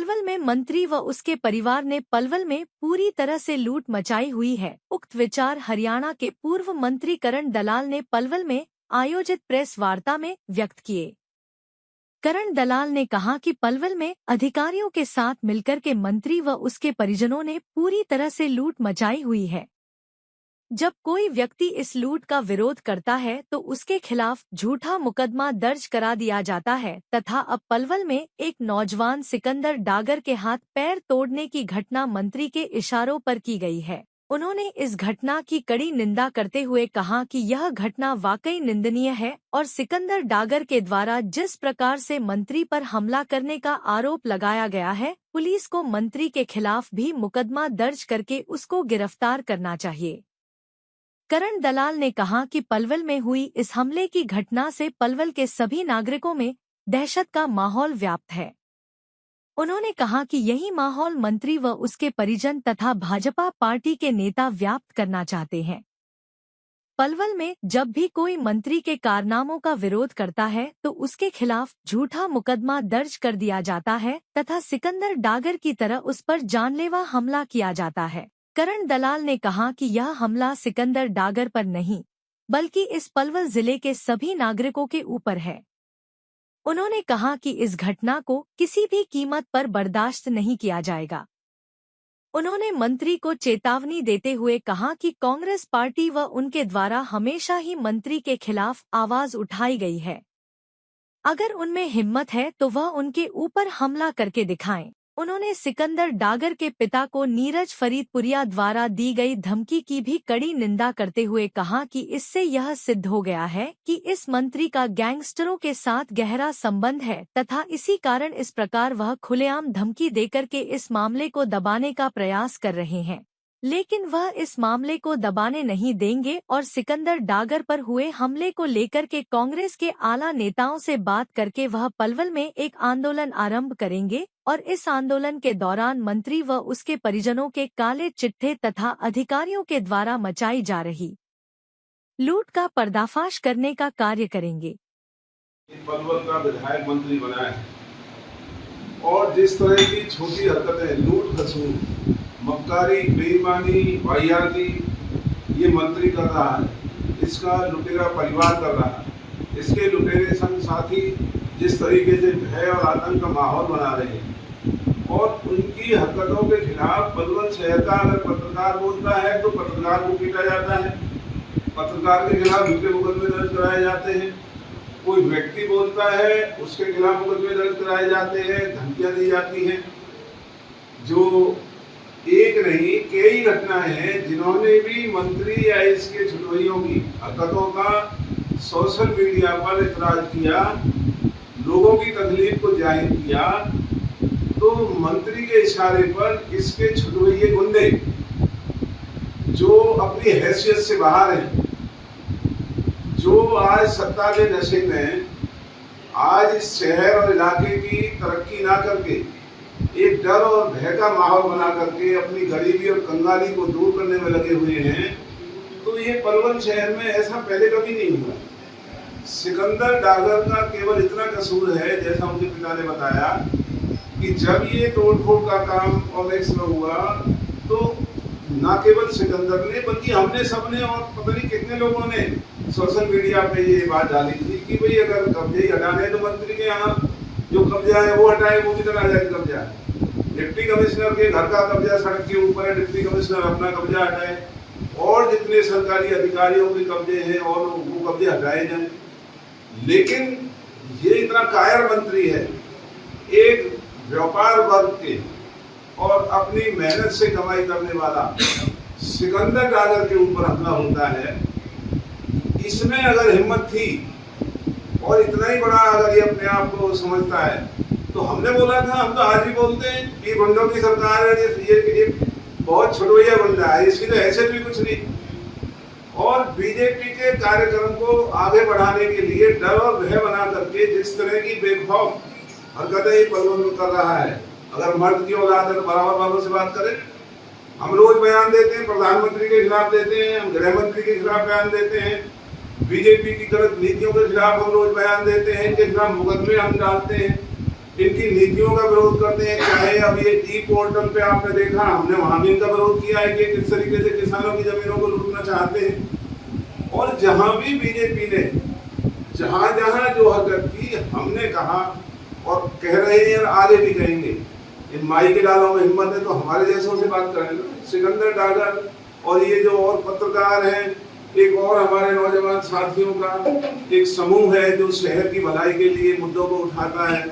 पलवल में मंत्री व उसके परिवार ने पलवल में पूरी तरह से लूट मचाई हुई है। उक्त विचार हरियाणा के पूर्व मंत्री करण दलाल ने पलवल में आयोजित प्रेस वार्ता में व्यक्त किए। करण दलाल ने कहा कि पलवल में अधिकारियों के साथ मिलकर के मंत्री व उसके परिजनों ने पूरी तरह से लूट मचाई हुई है। जब कोई व्यक्ति इस लूट का विरोध करता है तो उसके खिलाफ झूठा मुकदमा दर्ज करा दिया जाता है तथा अब पलवल में एक नौजवान सिकंदर डागर के हाथ पैर तोड़ने की घटना मंत्री के इशारों पर की गई है। उन्होंने इस घटना की कड़ी निंदा करते हुए कहा कि यह घटना वाकई निंदनीय है और सिकंदर डागर के द्वारा जिस प्रकार से मंत्री पर हमला करने का आरोप लगाया गया है, पुलिस को मंत्री के खिलाफ भी मुकदमा दर्ज करके उसको गिरफ्तार करना चाहिए। करण दलाल ने कहा कि पलवल में हुई इस हमले की घटना से पलवल के सभी नागरिकों में दहशत का माहौल व्याप्त है। उन्होंने कहा कि यही माहौल मंत्री व उसके परिजन तथा भाजपा पार्टी के नेता व्याप्त करना चाहते हैं। पलवल में जब भी कोई मंत्री के कारनामों का विरोध करता है तो उसके खिलाफ झूठा मुकदमा दर्ज कर दिया जाता है तथा सिकंदर डागर की तरह उस पर जानलेवा हमला किया जाता है। करण दलाल ने कहा कि यह हमला सिकंदर डागर पर नहीं बल्कि इस पलवल जिले के सभी नागरिकों के ऊपर है। उन्होंने कहा कि इस घटना को किसी भी कीमत पर बर्दाश्त नहीं किया जाएगा। उन्होंने मंत्री को चेतावनी देते हुए कहा कि कांग्रेस पार्टी व उनके द्वारा हमेशा ही मंत्री के खिलाफ आवाज उठाई गई है। अगर उनमें हिम्मत है तो वह उनके ऊपर हमला करके दिखाएं। उन्होंने सिकंदर डागर के पिता को नीरज फरीदपुरिया द्वारा दी गई धमकी की भी कड़ी निंदा करते हुए कहा कि इससे यह सिद्ध हो गया है कि इस मंत्री का गैंगस्टरों के साथ गहरा संबंध है तथा इसी कारण इस प्रकार वह खुलेआम धमकी देकर के इस मामले को दबाने का प्रयास कर रहे हैं, लेकिन वह इस मामले को दबाने नहीं देंगे और सिकंदर डागर पर हुए हमले को लेकर के कांग्रेस के आला नेताओं से बात करके वह पलवल में एक आंदोलन आरंभ करेंगे और इस आंदोलन के दौरान मंत्री व उसके परिजनों के काले चिट्ठे तथा अधिकारियों के द्वारा मचाई जा रही लूट का पर्दाफाश करने का कार्य करेंगे। पलवल का विधायक मंत्री बना है और जिस तरह की छोटी हरकतें, लूट खसूट, मक्कारी, बेईमानी, वाहियाती ये मंत्री कर रहा है, इसका लुटेरा परिवार कर रहा है। इसके लुटेरे संग साथी जिस तरीके से भय और आतंक का माहौल बना रहे हैं और उनकी हरकतों के खिलाफ पलवल शहर का अगर पत्रकार बोलता है तो पत्रकार को पीटा जाता है, पत्रकार के खिलाफ झूठे मुकदमे दर्ज कराए जाते हैं। कोई व्यक्ति बोलता है उसके खिलाफ मुकदमे दर्ज कराए जाते हैं, धमकियां दी जाती हैं। जो एक नहीं कई घटनाएं हैं जिन्होंने भी मंत्री या इसके छुटवइयों की हरकतों का सोशल मीडिया पर इतराज किया, लोगों की तकलीफ को जाहिर किया, तो मंत्री के इशारे पर इसके छुटवइये गुंडे जो अपनी हैसियत से बाहर हैं, जो आज सत्ता के नशे में आज इस शहर और इलाके की तरक्की ना करके एक डर और भय का माहौल बना करके अपनी गरीबी और कंगाली को दूर करने में लगे हुए हैं, तो ये पलवल शहर में ऐसा पहले कभी नहीं हुआ। सिकंदर डागर का केवल इतना कसूर है, जैसा उनके पिता ने बताया, कि जब ये तोड़फोड़ का काम कॉम्प्लेक्स में हुआ तो न केवल सिकंदर ने बल्कि हमने सबने और पता नहीं कितने लोगों ने सोशल मीडिया पे ये बात डाली थी कि भाई अगर कब्जे हटाने तो मंत्री के यहाँ जो कब्जा है वो हटाए, वो भी तो नाजायज कब्जा है। डिप्टी कमिश्नर के घर का कब्जा सड़क के ऊपर है, डिप्टी कमिश्नर अपना कब्जा हटाए और जितने सरकारी अधिकारियों के कब्जे हैं और वो कब्जे हटाए जाए। लेकिन ये इतना कायर मंत्री है, एक व्यापार वर्ग के और अपनी मेहनत से कमाई करने वाला सिकंदर डागर के ऊपर हमला होता है। इसमें अगर हिम्मत थी और इतना ही बड़ा अगर ये अपने आप को समझता है तो हमने बोला था, हम तो आज भी बोलते हैं कि गुंडों की सरकार है, ये बहुत छुटवैया गुंडा है, इसकी तो हैसियत भी कुछ नहीं। और बीजेपी के कार्यक्रम को आगे बढ़ाने के लिए डर और भय बना करके जिस तरह की बेखौफ हरकतें पलवल में कर रहा है, अगर मर्द की औलाद है तो बराबर वालों से बात करें। हम रोज बयान देते हैं, प्रधानमंत्री के खिलाफ देते हैं, हम गृह मंत्री के खिलाफ बयान देते हैं, बीजेपी की गलत नीतियों के खिलाफ हम रोज बयान देते हैं, इनके खिलाफ मुकदमे हम डालते हैं। इनकी नीतियों का विरोध करते हैं। चाहे अब ये ई पोर्टल पे आपने देखा, हमने वहां भी इनका विरोध किया है कि किस तरीके से किसानों की जमीनों को लूटना चाहते हैं। और जहां भी बीजेपी ने जहां जहां जो हरकत की, हमने कहा और कह रहे हैं और आगे भी कहेंगे, इन माई के लालों में हिम्मत है तो हमारे जैसों से बात करें ना। सिकंदर डागर और ये जो और पत्रकार हैं, एक और हमारे नौजवान साथियों का एक समूह है जो शहर की भलाई के लिए मुद्दों को उठाता है।